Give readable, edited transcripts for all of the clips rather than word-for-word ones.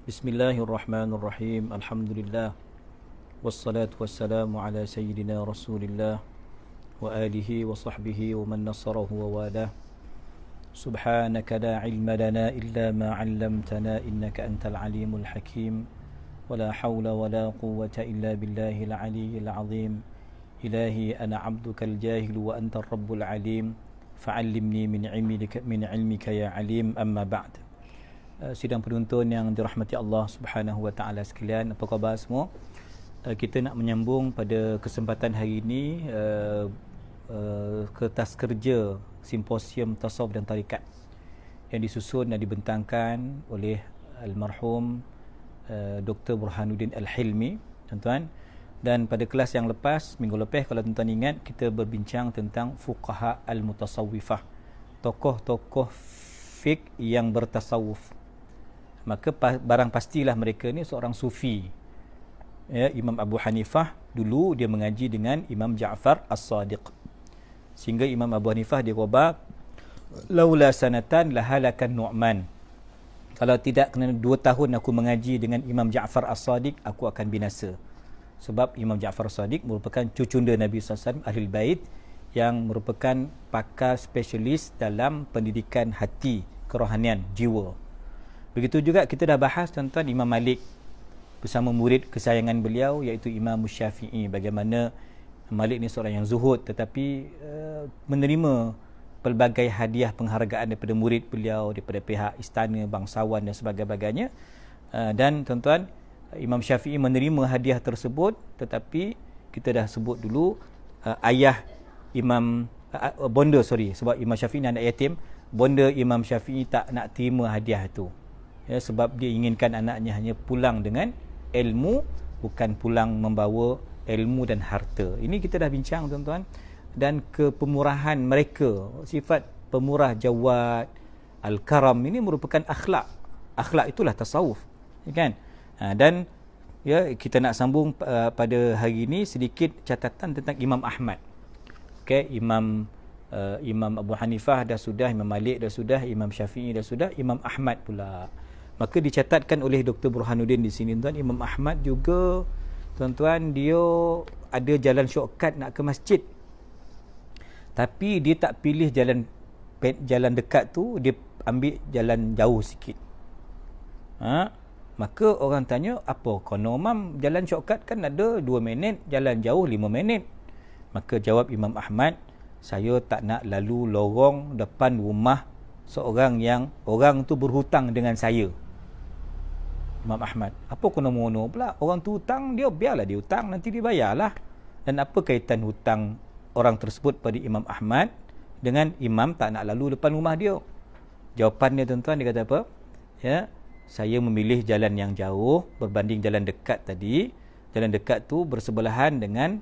Bismillahirrahmanirrahim. Alhamdulillah. Wassalatu wassalamu ala sayyidina Rasulillah wa alihi wa sahbihi wa man nasarahu wa walah. Subhanaka la ilma lana illa ma 'allamtana innaka antal alimul hakim. Wa la hawla wa la quwwata illa billahil aliyyil azim. Ilahi ana 'abdukal jahil wa antar rabbul alim. Fa'allimni min ilmika ya alim. Amma ba'd. Sidang penonton yang dirahmati Allah Subhanahu wa taala sekalian, apa khabar semua? Kita nak menyambung pada kesempatan hari ini kertas kerja Simposium Tasawuf dan Tarikat yang disusun dan dibentangkan oleh almarhum Dr. Burhanuddin Al-Hilmi, tuan-tuan. Dan pada kelas yang lepas, minggu lepas kalau tuan-tuan ingat, kita berbincang tentang fuqaha al-mutasawwifah, tokoh-tokoh fiqh yang bertasawuf. Maka barang pastilah mereka ni seorang sufi. Ya, Imam Abu Hanifah dulu dia mengaji dengan Imam Ja'far As-Sadiq. Sehingga Imam Abu Hanifah dia khabar, laula sanatan lahalakan Nu'man. Kalau tidak kena 2 tahun aku mengaji dengan Imam Ja'far As-Sadiq, aku akan binasa. Sebab Imam Ja'far As-Sadiq merupakan cucunda Nabi SAW, Ahlul Bait, yang merupakan pakar spesialis dalam pendidikan hati, kerohanian, jiwa. Begitu juga kita dah bahas tuan-tuan Imam Malik bersama murid kesayangan beliau iaitu Imam Syafi'i. Bagaimana Malik ni seorang yang zuhud tetapi menerima pelbagai hadiah penghargaan daripada murid beliau, daripada pihak istana, bangsawan dan sebagainya. Dan tuan-tuan, Imam Syafi'i menerima hadiah tersebut, tetapi kita dah sebut dulu ayah Imam sebab Imam Syafi'i ni anak yatim, bonda Imam Syafi'i tak nak terima hadiah itu. Ya, sebab dia inginkan anaknya hanya pulang dengan ilmu, bukan pulang membawa ilmu dan harta. Ini kita dah bincang tuan-tuan. Dan kepemurahan mereka, sifat pemurah, jawad, al-karam, ini merupakan akhlak. Akhlak itulah tasawuf, kan? Dan ya, kita nak sambung pada hari ini sedikit catatan tentang Imam Ahmad. Okay, Imam Abu Hanifah dah sudah, Imam Malik dah sudah, Imam Syafi'i dah sudah, Imam Ahmad pula. Maka dicatatkan oleh Dr. Burhanuddin di sini, tuan, Imam Ahmad juga, tuan-tuan, dia ada jalan shortcut nak ke masjid. Tapi dia tak pilih jalan dekat tu, dia ambil jalan jauh sikit. Maka orang tanya, apa kono mam, jalan shortcut kan ada 2 minit, jalan jauh 5 minit. Maka jawab Imam Ahmad, saya tak nak lalu lorong depan rumah seorang yang orang tu berhutang dengan saya. Imam Ahmad, apa kena mono pula, orang tu hutang, dia biarlah dia hutang, nanti dia bayarlah. Dan apa kaitan hutang orang tersebut pada Imam Ahmad dengan imam tak nak lalu depan rumah dia? Jawapan dia, tuan-tuan, dia kata apa? Ya, saya memilih jalan yang jauh berbanding jalan dekat tadi. Jalan dekat tu bersebelahan dengan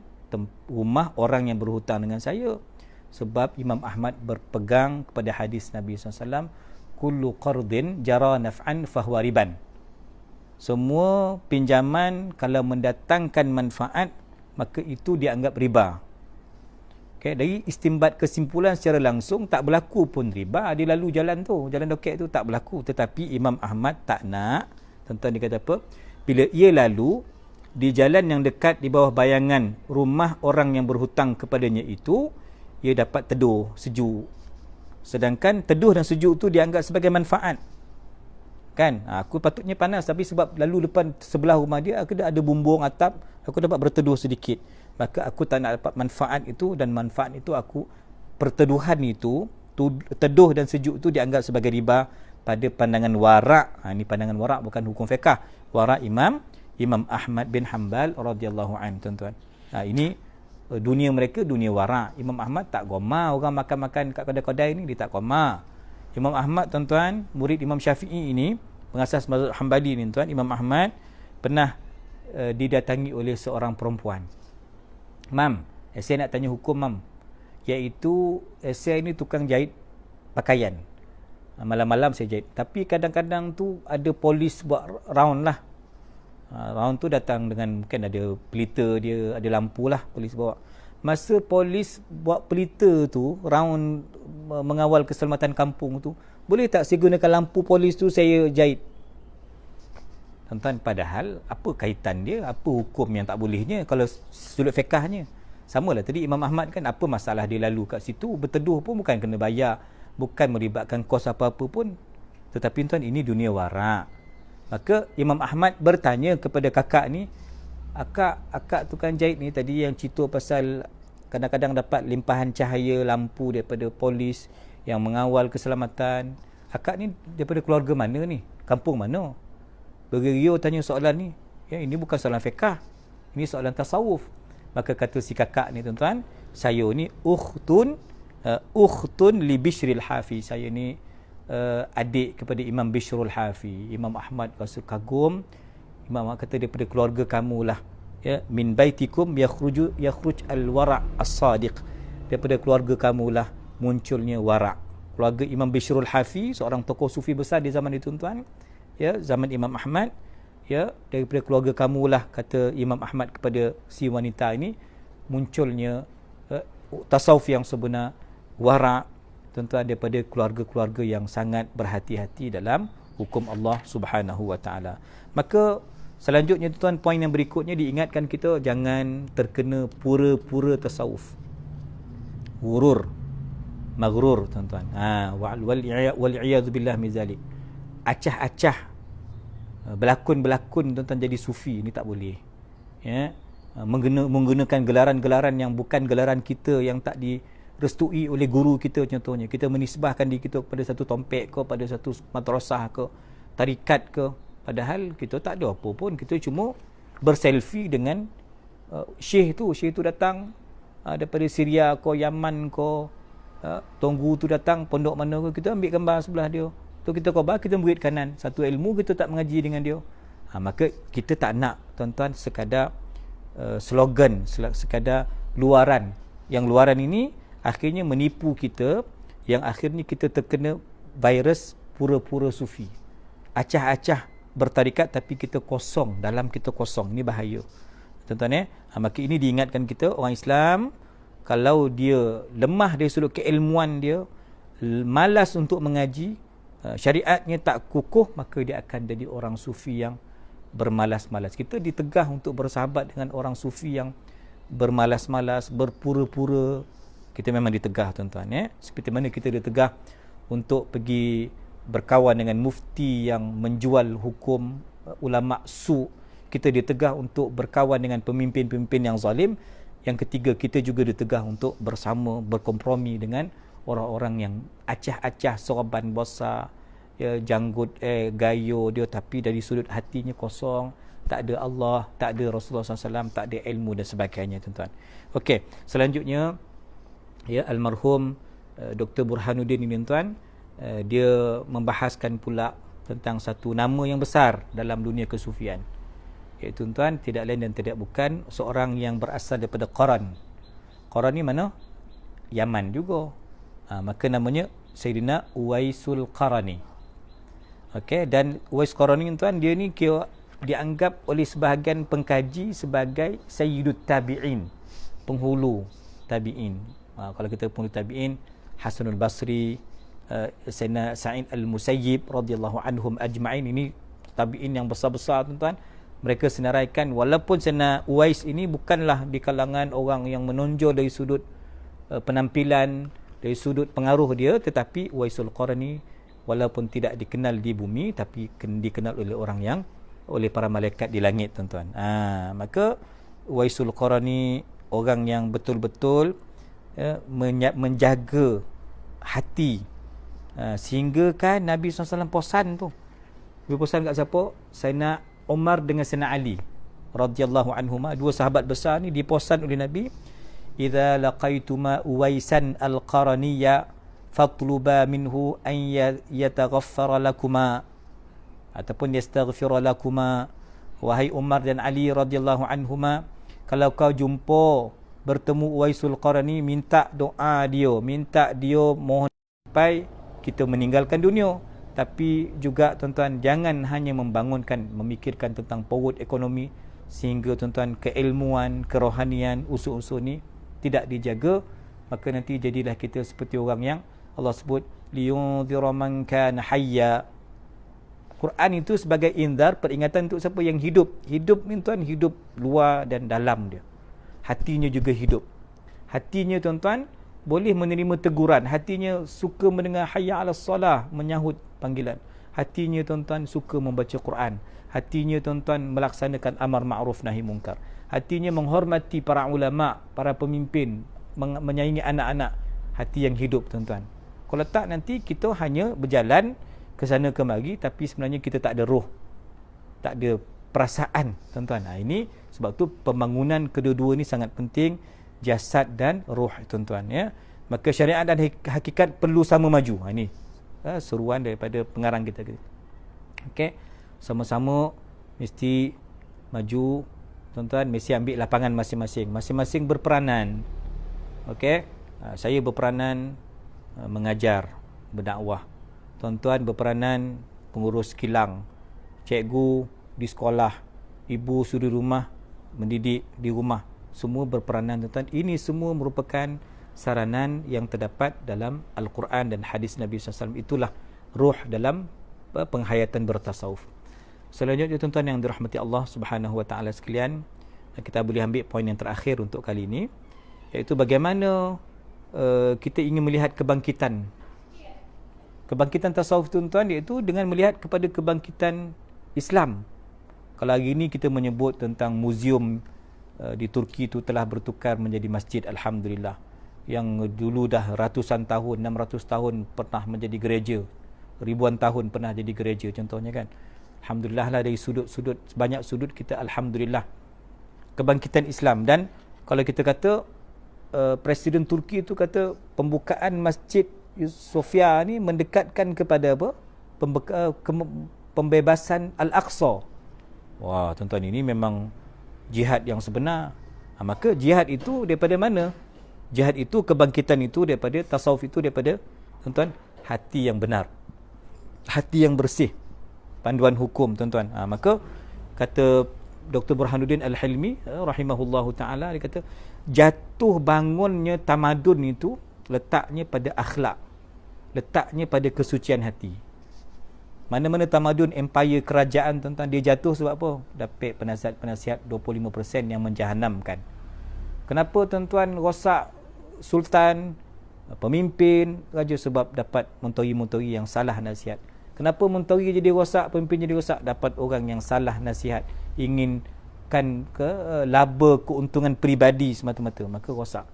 rumah orang yang berhutang dengan saya. Sebab Imam Ahmad berpegang kepada hadis Nabi SAW, kullu qardin jara naf'an fahuwa riban. Semua pinjaman kalau mendatangkan manfaat, maka itu dianggap riba. Okay, dari istimbat kesimpulan secara langsung, tak berlaku pun riba. Dia lalu jalan tu, jalan dokek tu tak berlaku. Tetapi Imam Ahmad tak nak. Tuan-tuan, dia kata apa? Bila ia lalu di jalan yang dekat di bawah bayangan rumah orang yang berhutang kepadanya itu, ia dapat teduh, sejuk. Sedangkan teduh dan sejuk tu dianggap sebagai manfaat. Kan? Aku patutnya panas, tapi sebab lalu depan sebelah rumah dia, aku dah ada bumbung atap, aku dapat berteduh sedikit. Maka aku tak nak dapat manfaat itu, dan manfaat itu aku, perteduhan itu, teduh dan sejuk itu dianggap sebagai riba pada pandangan warak. Ini pandangan warak, bukan hukum fiqah. Warak Imam Ahmad bin Hanbal radhiyallahu anhu, tuan-tuan. Ini dunia mereka, dunia warak. Imam Ahmad tak goma orang makan-makan kat kedai-kedai ni, dia tak goma. Imam Ahmad, tuan-tuan, murid Imam Syafi'i ini, pengasas mazhab Hanbali ni, tuan, Imam Ahmad pernah didatangi oleh seorang perempuan. Mam, saya nak tanya hukum, mam. Iaitu saya ni tukang jahit pakaian. Malam-malam saya jahit. Tapi kadang-kadang tu ada polis buat round lah. Round tu datang dengan, mungkin ada pelita dia, ada lampu lah polis bawa. Masa polis buat pelita tu, round mengawal keselamatan kampung tu, boleh tak saya gunakan lampu polis tu saya jahit? Tuan-tuan, padahal apa kaitan dia, apa hukum yang tak bolehnya kalau sudut fiqahnya? Samalah tadi Imam Ahmad kan, apa masalah dia lalu kat situ, berteduh pun bukan kena bayar, bukan melibatkan kos apa-apa pun. Tetapi tuan, ini dunia warak. Maka Imam Ahmad bertanya kepada kakak ni, akak tukang jahit ni tadi yang cerita pasal kadang-kadang dapat limpahan cahaya lampu daripada polis yang mengawal keselamatan. Akak ni daripada keluarga mana ni? Kampung mana? Berio tanya soalan ni. Ya, ini bukan soalan fiqah. Ini soalan tasawuf. Maka kata si kakak ni, tuan-tuan, saya ni ukhtun li Bishril Hafi. Saya ni adik kepada Imam Bishrul Hafi. Imam Ahmad rasa kagum. Imam Ahmad kata, daripada keluarga kamulah, ya, min baitikum yakhruj al-wara' as-sadiq. Daripada keluarga kamulah munculnya wara'. Keluarga Imam Bishrul Hafi, seorang tokoh sufi besar di zaman itu, tuan-tuan, ya, zaman Imam Ahmad, ya, daripada keluarga kamulah, kata Imam Ahmad kepada si wanita ini, munculnya tasawuf yang sebenar, wara', tuan-tuan, daripada keluarga-keluarga yang sangat berhati-hati dalam hukum Allah Subhanahu wa taala. Maka selanjutnya, tuan-tuan, poin yang berikutnya diingatkan kita, jangan terkena pura-pura tasawuf. Ghurur, maghrur, tuan-tuan. Wal iyad billah min zalik. Acah-acah, berlakon-berlakon, tuan-tuan, jadi sufi, ni tak boleh. Ya, menggunakan gelaran-gelaran yang bukan gelaran kita, yang tak direstui oleh guru kita. Contohnya, kita menisbahkan diri kita kepada satu tompek ke, pada satu madrasah ke, tarikat ke, padahal kita tak ada apa pun. Kita cuma berselfie dengan syekh tu datang daripada Syria ke, Yaman ke, tunggu tu datang pondok mana ke, kita ambil gambar sebelah dia tu, kita khabar, kita murid kanan, satu ilmu kita tak mengaji dengan dia. Maka kita tak nak, tuan-tuan, sekadar slogan, sekadar luaran. Yang luaran ini akhirnya menipu kita, yang akhirnya kita terkena virus pura-pura sufi. Acah-acah bertarikat tapi kita kosong, dalam kita kosong. Ini bahaya, tuan-tuan, ya. Maka ini diingatkan kita, orang Islam kalau dia lemah dari sudut keilmuan dia, malas untuk mengaji, syariatnya tak kukuh, maka dia akan jadi orang sufi yang bermalas-malas. Kita ditegah untuk bersahabat dengan orang sufi yang bermalas-malas, berpura-pura. Kita memang ditegah, tuan-tuan, ya. Seperti mana kita ditegah untuk pergi berkawan dengan mufti yang menjual hukum, ulama su. Kita ditegah untuk berkawan dengan pemimpin-pemimpin yang zalim. Yang ketiga, kita juga ditegah untuk bersama, berkompromi dengan orang-orang yang acah-acah, sorban besar, ya, janggut gayo dia, tapi dari sudut hatinya kosong, tak ada Allah, tak ada Rasulullah SAW, tak ada ilmu dan sebagainya, tuan-tuan. Okey, selanjutnya, ya, almarhum Dr. Burhanuddin ini, tuan, dia membahaskan pula tentang satu nama yang besar dalam dunia kesufian, iaitu, tuan, tidak lain dan tidak bukan seorang yang berasal daripada Qaran. Qaran ni mana? Yaman juga. Maka namanya Sayyidina Uwaisul Qarani. Okey, dan Uwais Qarani, tuan, dia ni dianggap oleh sebahagian pengkaji sebagai Sayyidut Tabi'in, penghulu tabi'in. Kalau kita penghulu tabi'in, Hasanul Basri, Sayyidina Sa'id Al-Musayyib radhiyallahu anhum ajma'in, ini tabi'in yang besar-besar, tuan-tuan. Mereka senaraikan, walaupun Sayyidina Uwais ini bukanlah di kalangan orang yang menonjol dari sudut penampilan, dari sudut pengaruh dia, tetapi Uwaisul Qarani walaupun tidak dikenal di bumi, tapi dikenal oleh orang yang, oleh para malaikat di langit, tuan-tuan. Maka Uwaisul Qarani orang yang betul-betul menjaga hati, sehingga kan Nabi SAW posan tu. Dia posan kat siapa? Sayyidina Umar dengan Sayyidina Ali radhiyallahu anhuma, dua sahabat besar ni diposan oleh Nabi, idza laqaituma Uwaisan al-Qaraniya fatluba minhu an yataghaffara lakuma, ataupun yastaghfira lakuma. Wahai Umar dan Ali radhiyallahu anhuma, kalau kau jumpa bertemu Uwaisul Qarani, minta doa dia, minta dia mohon sampai kita meninggalkan dunia. Tapi juga, tuan-tuan, jangan hanya memikirkan tentang perut ekonomi, sehingga, tuan-tuan, keilmuan, kerohanian, usul-usul ni tidak dijaga. Maka nanti jadilah kita seperti orang yang Allah sebut liyunzira man kana hayya, Quran itu sebagai indar, peringatan untuk siapa yang hidup. Hidup ni tuan, hidup luar dan dalam dia. Hatinya juga hidup. Hatinya tuan-tuan boleh menerima teguran. Hatinya suka mendengar hayya 'alas salah, menyahut panggilan. Hatinya tuan-tuan suka membaca Quran. Hatinya tuan-tuan melaksanakan amar ma'ruf nahi munkar. Hatinya menghormati para ulama, para pemimpin, menyayangi anak-anak. Hati yang hidup tuan-tuan. Kalau tak, nanti kita hanya berjalan ke sana kemari, tapi sebenarnya kita tak ada roh, tak ada perasaan tuan-tuan. Ini sebab tu pembangunan kedua-dua ni sangat penting, jasad dan roh tuan-tuan ya. Maka syariat dan hakikat perlu sama maju. Ini seruan daripada pengarang kita. Okey, sama-sama mesti maju tuan-tuan, mesti ambil lapangan masing-masing. Masing-masing berperanan. Okey, saya berperanan mengajar, berdakwah. Tuan-tuan berperanan pengurus kilang, cikgu di sekolah, ibu suri rumah mendidik di rumah. Semua berperanan tuan-tuan. Ini semua merupakan saranan yang terdapat dalam Al-Quran dan hadis Nabi SAW. Itulah ruh dalam penghayatan bertasawuf. Selanjutnya tuan-tuan yang dirahmati Allah Subhanahu Wa Taala sekalian, kita boleh ambil poin yang terakhir untuk kali ini, iaitu bagaimana kita ingin melihat kebangkitan tasawuf tuan-tuan, iaitu dengan melihat kepada kebangkitan Islam. Kalau hari ini kita menyebut tentang muzium di Turki itu telah bertukar menjadi masjid, alhamdulillah. Yang dulu dah ratusan tahun, 600 tahun pernah menjadi gereja, ribuan tahun pernah jadi gereja contohnya kan. Alhamdulillah lah, dari sudut-sudut, banyak sudut kita alhamdulillah kebangkitan Islam. Dan kalau kita kata Presiden Turki itu kata pembukaan masjid Sofia ni mendekatkan kepada apa? Pembebasan Al-Aqsa. Wah, tuan-tuan, ini memang jihad yang sebenar. Maka jihad itu daripada mana? Jihad itu, kebangkitan itu daripada tasawuf, itu daripada tuan-tuan hati yang benar, hati yang bersih, panduan hukum tuan-tuan. Maka kata Dr. Burhanuddin Al-Hilmi rahimahullahu ta'ala, dia kata jatuh bangunnya tamadun itu letaknya pada akhlak, letaknya pada kesucian hati. Mana-mana tamadun, empire, kerajaan tuan-tuan, dia jatuh sebab apa? Dapat penasihat 25% yang menjahanamkan. Kenapa tuan-tuan rosak sultan, pemimpin, raja? Sebab dapat menteri-menteri yang salah nasihat. Kenapa menteri jadi rosak, pemimpin jadi rosak? Dapat orang yang salah nasihat, inginkan laba keuntungan peribadi semata-mata, maka rosak.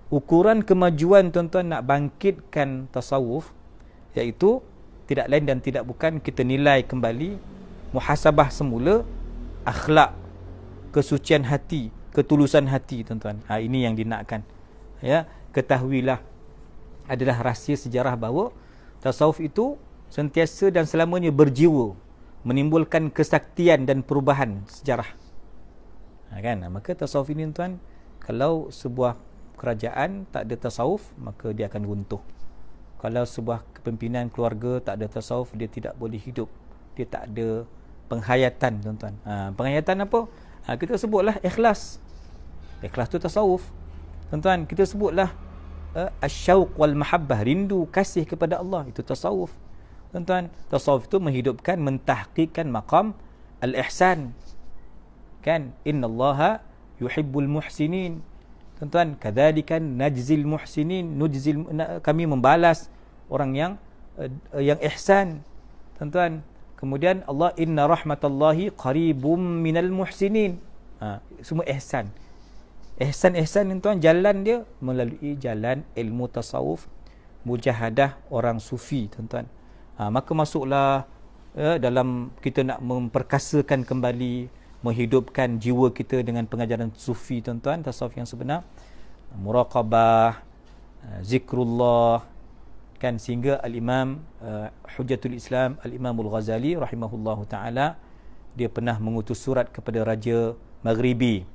Ukuran kemajuan tuan-tuan nak bangkitkan tasawuf, iaitu tidak lain dan tidak bukan kita nilai kembali, muhasabah semula akhlak, kesucian hati, ketulusan hati tuan-tuan. Ini yang dinakkan. Ya, ketahuilah, adalah rahsia sejarah bahawa tasawuf itu sentiasa dan selamanya berjiwa menimbulkan kesaktian dan perubahan sejarah. Kan? Maka tasawuf ini tuan, kalau sebuah kerajaan tak ada tasawuf, maka dia akan runtuh. Kalau sebuah kepimpinan keluarga tak ada tasawuf, dia tidak boleh hidup. Dia tak ada penghayatan tuan-tuan. Penghayatan apa? Kita sebutlah ikhlas. Ikhlas tu tasawuf tuan-tuan. Kita sebutlah asyauq wal mahabbah, rindu kasih kepada Allah, itu tasawuf tuan-tuan. Tasawuf itu menghidupkan, mentahqiqkan maqam al-ihsan. Kan? Innallaha yuhibbul muhsinin. Tuan-tuan, kadzalika najzil muhsinin, kami membalas orang yang ihsan. Tuan-tuan, kemudian Allah, inna rahmatallahi qaribum minal muhsinin. Semua ihsan. Ihsan ni tuan, jalan dia melalui jalan ilmu tasawuf, mujahadah orang sufi tuan-tuan. Maka masuklah dalam kita nak memperkasakan kembali, menghidupkan jiwa kita dengan pengajaran sufi tuan-tuan, tasawuf yang sebenar, muraqabah, zikrullah, kan, sehingga al-Imam Hujjatul Islam al-Imam Al-Ghazali rahimahullahu taala, dia pernah mengutus surat kepada raja Maghribi,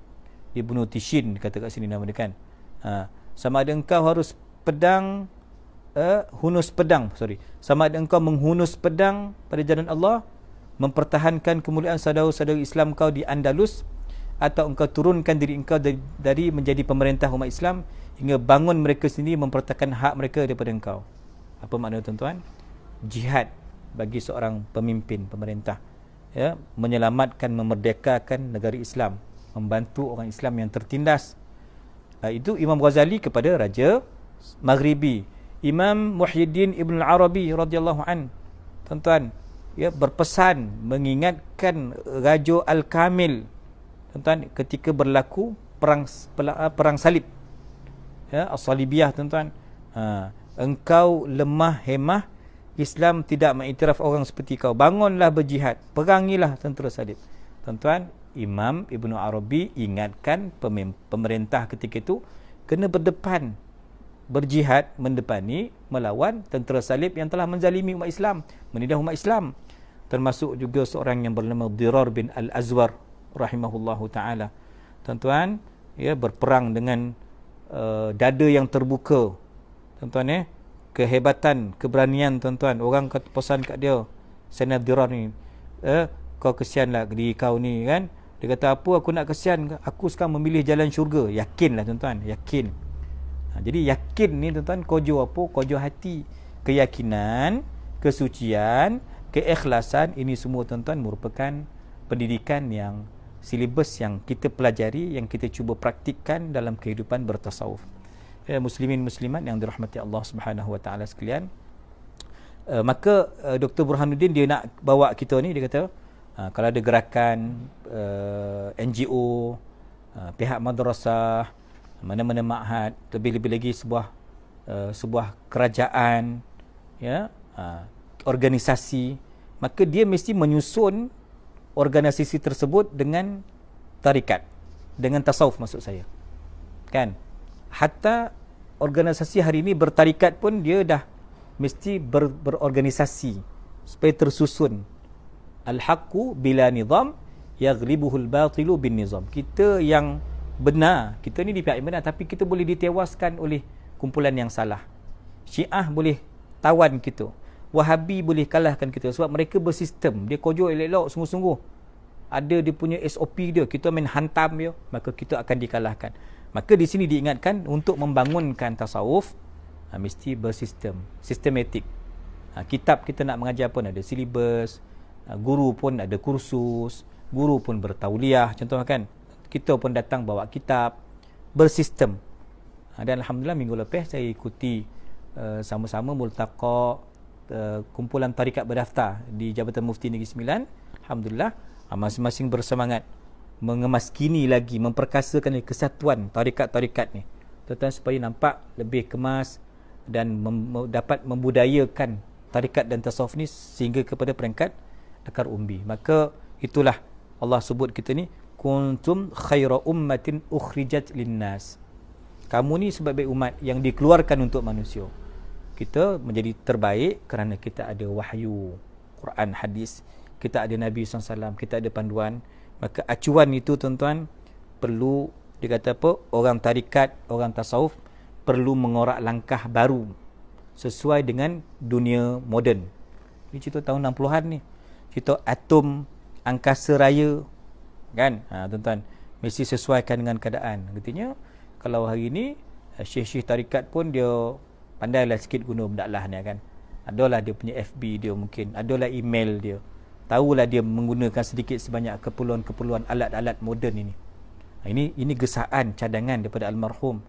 Ibnu Tishin kata kat sini nama dia kan. Sama ada engkau harus pedang sama ada engkau menghunus pedang pada jalan Allah, mempertahankan kemuliaan saudara-saudara Islam kau di Andalus, atau engkau turunkan diri engkau dari menjadi pemerintah umat Islam hingga bangun mereka sendiri mempertahankan hak mereka daripada engkau. Apa makna tuan-tuan? Jihad bagi seorang pemimpin pemerintah, ya, menyelamatkan, memerdekakan negara Islam, membantu orang Islam yang tertindas. Itu Imam Ghazali kepada Raja Maghribi. Imam Muhyiddin Ibn Arabi radhiyallahu an, tuan-tuan, ya, berpesan mengingatkan Raja Al-Kamil, tuan-tuan, ketika berlaku perang salib, ya, As-Salibiyah, tuan-tuan. Engkau lemah hemah, Islam tidak mengiktiraf orang seperti kau, bangunlah berjihad, perangilah tentera salib. Tuan-tuan, Imam Ibn Arabi ingatkan pemerintah ketika itu kena berdepan, berjihad, mendepani, melawan tentera salib yang telah menzalimi umat Islam, menindas umat Islam. Termasuk juga seorang yang bernama Dirar bin Al-Azwar rahimahullahu ta'ala. Tuan-tuan, ya, berperang dengan dada yang terbuka, tuan-tuan, kehebatan, keberanian, tuan-tuan. Orang kata pesan kat dia, Sayyidina Dirar ni, kau kesianlah diri kau ni, kan. Dia kata, apa aku nak kesian, aku sekarang memilih jalan syurga. Yakinlah, tuan-tuan, yakin. Jadi yakin ni, tuan-tuan, kojo apa? Kojo hati. Keyakinan, kesucian, keikhlasan, ini semua, tuan-tuan, merupakan pendidikan yang silibus yang kita pelajari, yang kita cuba praktikkan dalam kehidupan bertasawuf. Muslimin muslimat yang dirahmati Allah Subhanahu wa taala sekalian. Maka Dr. Burhanuddin dia nak bawa kita ni, dia kata kalau ada gerakan NGO, pihak madrasah, mana-mana ma'had, lebih-lebih lagi sebuah kerajaan, ya, organisasi, maka dia mesti menyusun organisasi tersebut dengan tarikat, dengan tasawuf, maksud saya, kan. Hatta organisasi hari ini bertarikat pun dia dah mesti berorganisasi supaya tersusun. Al-haqqu bila nizam yaghlibuhul batilu bin nizam. Kita yang benar, kita ni di pihak yang benar, tapi kita boleh ditewaskan oleh kumpulan yang salah. Syiah boleh tawan kita, Wahabi boleh kalahkan kita, sebab mereka bersistem. Dia kojok elok-elok, sungguh-sungguh, ada dia punya SOP dia, kita main hantam dia, maka kita akan dikalahkan. Maka di sini diingatkan untuk membangunkan tasawuf, mesti bersistem, sistematik. Kitab kita nak mengajar pun ada silibus, guru pun ada kursus, guru pun bertauliah, contoh kan. Kita pun datang bawa kitab, bersistem. Dan alhamdulillah minggu lepas saya ikuti sama-sama multaqa kumpulan tarikat berdaftar di Jabatan Mufti Negeri Sembilan. Alhamdulillah, masing-masing bersemangat mengemaskini lagi, memperkasakan kesatuan tarikat-tarikat ni, tuan-tuan, supaya nampak lebih kemas dan dapat membudayakan tarikat dan tasawuf ni sehingga kepada peringkat akar umbi. Maka itulah Allah sebut kita ni kuntum khaira ummatin ukhrijat linnas. Kamu ni sebaik-baik umat yang dikeluarkan untuk manusia. Kita menjadi terbaik kerana kita ada wahyu, Quran, hadis, kita ada Nabi SAW, kita ada panduan. Maka acuan itu, tuan-tuan, perlu, dia kata apa, orang tarikat, orang tasawuf perlu mengorak langkah baru sesuai dengan dunia moden. Ini cerita tahun 60-an ni, cerita atom, angkasa raya, kan, tuan-tuan, mesti sesuaikan dengan keadaan. Artinya kalau hari ni syekh-syekh tarikat pun dia pandailah sikit guna benda-lah ni, kan. Adalah dia punya FB dia, mungkin adalah email dia, tahulah dia menggunakan sedikit sebanyak keperluan-keperluan alat-alat moden ini. Ini gesaan cadangan daripada almarhum,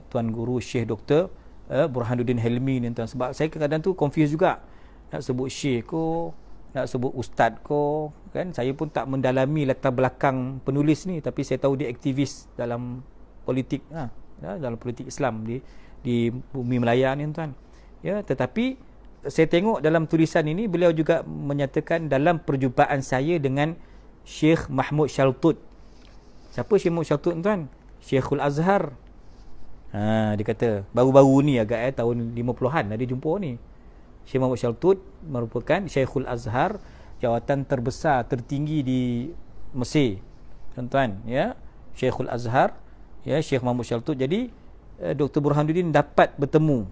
Tuan Guru Syekh Dr. Burhanuddin Helmi ni, tuan. Sebab saya kadang-kadang tu confuse juga, nak sebut syekh ko, nak sebut ustaz ko, kan. Saya pun tak mendalami latar belakang penulis ni, tapi saya tahu dia aktivis dalam politik, dalam politik Islam di bumi Melaya ni, tuan. Ya, tetapi saya tengok dalam tulisan ini, beliau juga menyatakan dalam perjumpaan saya dengan Syekh Mahmud Shaltut. Siapa Syekh Mahmud Shaltut, tuan? Syekhul Azhar. Dia kata baru-baru ni agak tahun 50-an ada jumpa ni. Syekh Mahmud Shaltut merupakan Syekhul Azhar, jawatan terbesar tertinggi di Mesir, tuan-tuan, ya. Syekhul Azhar, ya, Syekh Mahmud Shaltut. Jadi Dr. Burhanuddin dapat bertemu,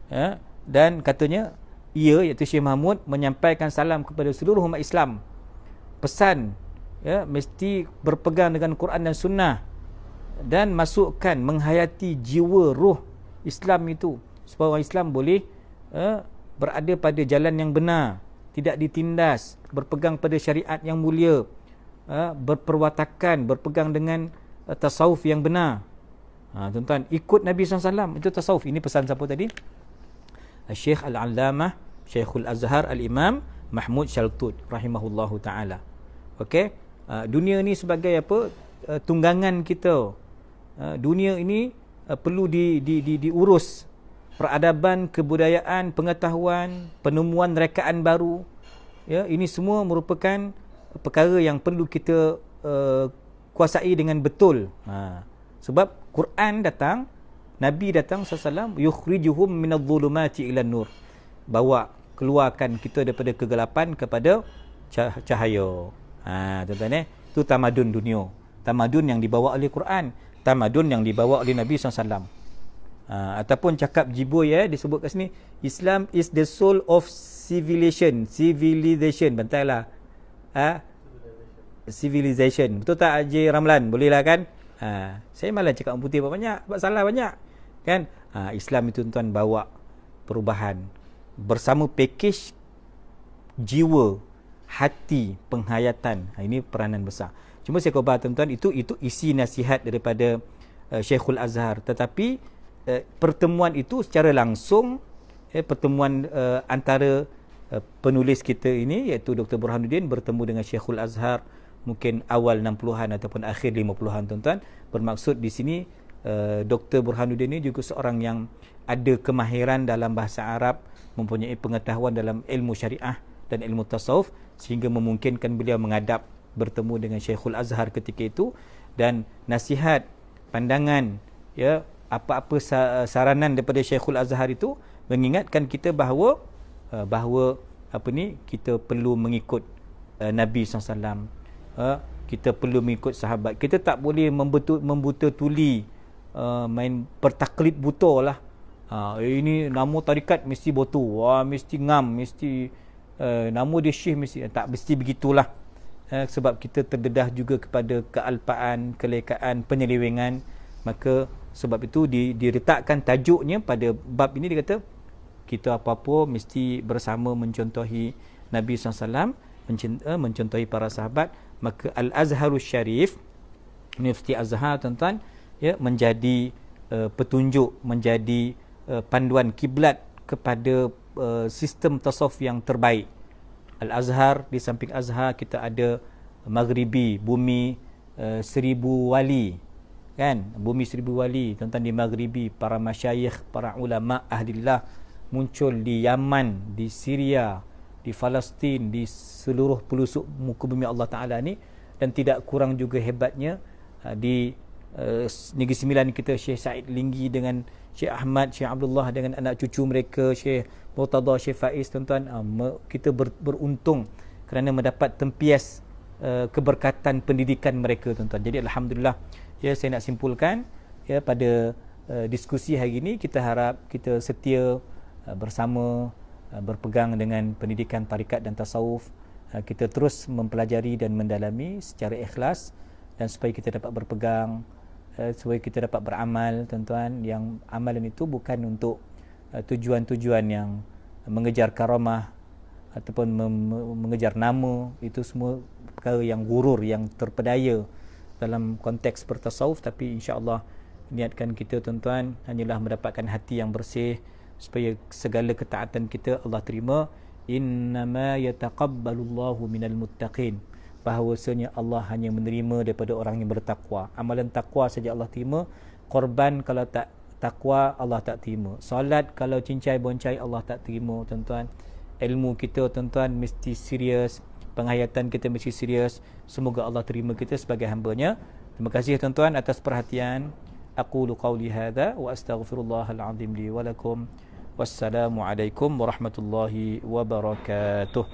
ya, dan katanya ia, iaitu Syekh Mahmud, menyampaikan salam kepada seluruh umat Islam. Pesan, ya, mesti berpegang dengan Quran dan Sunnah dan masukkan, menghayati jiwa ruh Islam itu, supaya orang Islam boleh berada pada jalan yang benar, tidak ditindas, berpegang pada syariat yang mulia, berperwatakan, berpegang dengan tasawuf yang benar. Tuan-tuan, ikut Nabi SAW, itu tasawuf. Ini pesan siapa tadi? Syekh Al-Allamah, Syekhul Azhar Al-Imam Mahmud Shaltut rahimahullahu ta'ala. Okey, dunia ni sebagai apa? Tunggangan kita. Dunia ini perlu diurus. Peradaban, kebudayaan, pengetahuan, penemuan rekaan baru. Ya, ini semua merupakan perkara yang perlu kita kuasai dengan betul. Sebab Quran datang, Nabi datang SAW, yukhrijuhum minadh-dhulumati ilan nur. Bawa, keluarkan kita daripada kegelapan kepada cahaya. Tuan-tuan, itu tamadun dunia. Tamadun yang dibawa oleh Quran, tamadun yang dibawa oleh Nabi SAW. Ataupun cakap jiboi disebut kat sini, Islam is the soul of civilization. Bentailah. Civilization. Betul tak Haji Ramlan? Boleh lah kan? Saya malah cakap orang putih banyak, sebab salah banyak kan. Islam itu tuan bawa perubahan bersama pakej jiwa, hati, penghayatan. Ini peranan besar. Cuma saya khabar tuan-tuan, itu isi nasihat daripada Syekhul Azhar. Tetapi pertemuan itu secara langsung, pertemuan antara penulis kita ini, iaitu Dr. Burhanuddin bertemu dengan Syekhul Azhar mungkin awal 60-an ataupun akhir 50-an tuan-tuan. Bermaksud di sini Dr. Burhanuddin ini juga seorang yang ada kemahiran dalam bahasa Arab, mempunyai pengetahuan dalam ilmu syariah dan ilmu tasawuf, sehingga memungkinkan beliau menghadap bertemu dengan Syekhul Azhar ketika itu. Dan nasihat, pandangan, apa-apa saranan daripada Syekhul Azhar itu mengingatkan kita bahawa kita perlu mengikut Nabi SAW. Kita perlu mengikut sahabat. Kita tak boleh membuta tuli, main bertaklid buta lah. Ini nama tarikat mesti botu, mesti ngam, mesti nama dia syekh mesti, tak mesti begitulah. Sebab kita terdedah juga kepada kealpaan, kelekaan, penyelewengan. Maka sebab itu diletakkan tajuknya pada bab ini, dia kata kita apa-apa mesti bersama mencontohi Nabi SAW, mencontohi para sahabat. Maka Al-Azharus Syarif, Universiti Azhar tuan-tuan, menjadi petunjuk, menjadi panduan kiblat kepada sistem tasawuf yang terbaik. Al-Azhar, di samping Azhar kita ada Maghribi, bumi 1000 wali kan, bumi 1000 wali tuan-tuan di Maghribi. Para masyayikh, para ulama ahlillah muncul di Yaman, di Syria, di Palestin, di seluruh pelosok muka bumi Allah Ta'ala ni. Dan tidak kurang juga hebatnya di Negeri Sembilan kita, Syekh Said Linggi dengan Syekh Ahmad, Syekh Abdullah dengan anak cucu mereka, Syekh Murtada, Syekh Faiz tuan-tuan. Kita beruntung kerana mendapat tempias keberkatan pendidikan mereka tuan-tuan. Jadi Alhamdulillah, saya nak simpulkan pada diskusi hari ini, kita harap kita setia bersama, berpegang dengan pendidikan tarikat dan tasawuf. Kita terus mempelajari dan mendalami secara ikhlas, dan supaya kita dapat berpegang, supaya kita dapat beramal tuan-tuan, yang amalan itu bukan untuk tujuan-tujuan yang mengejar karamah ataupun mengejar nama. Itu semua perkara yang gurur, yang terpedaya dalam konteks bertasawuf. Tapi insya-Allah niatkan kita tuan-tuan hanyalah mendapatkan hati yang bersih, supaya segala ketaatan kita Allah terima. Innama yataqabbalullahu minal muttaqin, bahawasanya Allah hanya menerima daripada orang yang bertakwa. Amalan takwa saja Allah terima. Korban kalau tak takwa Allah tak terima. Solat kalau cincai boncai Allah tak terima tuan-tuan. Ilmu kita tuan-tuan mesti serius, penghayatan kita mesti serius. Semoga Allah terima kita sebagai hamba-Nya. Terima kasih tuan-tuan atas perhatian. Aqulu qawli hadha wa astaghfirullahal azim li wa lakum. Wassalamualaikum warahmatullahi wabarakatuh.